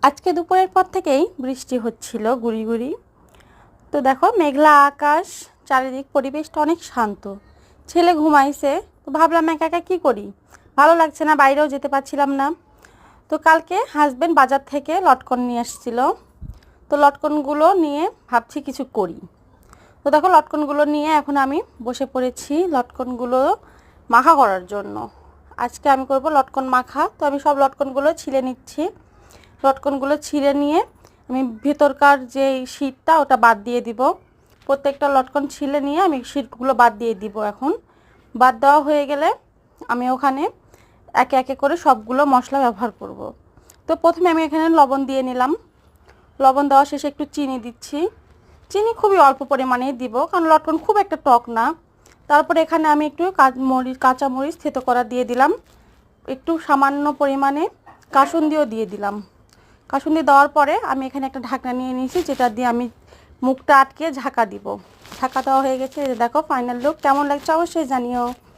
আজকে দুপুরের পর থেকেই বৃষ্টি হচ্ছিল গুড়ি গুড়ি। তো দেখো মেঘলা আকাশ, চারিদিক পরিবেশটা অনেক শান্ত। ছেলে ঘুমাইছে, তো ভাবলাম একা একা কী করি, ভালো লাগছে না, বাইরেও যেতে পারছিলাম না। তো কালকে হাজবেন্ড বাজার থেকে লটকন নিয়ে আসছিল, তো লটকনগুলো নিয়ে ভাবছি কিছু করি। তো দেখো লটকনগুলো নিয়ে এখন আমি বসে পড়েছি লটকনগুলো মাখা করার জন্য। আজকে আমি করব লটকন মাখা। তো আমি সব লটকনগুলো ছিলে নিচ্ছি। লটকনগুলো ছিঁড়ে নিয়ে আমি ভেতরকার যে শীটটা ওটা বাদ দিয়ে দিব। প্রত্যেকটা লটকন ছিলে নিয়ে আমি শীটগুলো বাদ দিয়ে দিব। এখন বাদ দেওয়া হয়ে গেলে আমি ওখানে একে একে করে সবগুলো মশলা ব্যবহার করব। তো প্রথমে আমি এখানে লবণ দিয়ে নিলাম। লবণ দেওয়া শেষে একটু চিনি দিচ্ছি। চিনি খুবই অল্প পরিমাণেই দিব, কারণ লটকন খুব একটা টক না। তারপরে এখানে আমি একটু কাঁচা মরিচ থেতো করা দিয়ে দিলাম। একটু সামান্য পরিমাণে কাসুন্দিও দিয়ে দিলাম। কাসুন্দি দেওয়ার পরে আমি এখানে একটা ঢাকনা নিয়ে নিয়েছি, যেটা দিয়ে আমি মুখটা আটকে ঢাকা দিব। ঢাকা দেওয়া হয়ে গেছে। দেখো ফাইনাল লুক কেমন লাগছে অবশ্যই জানিও।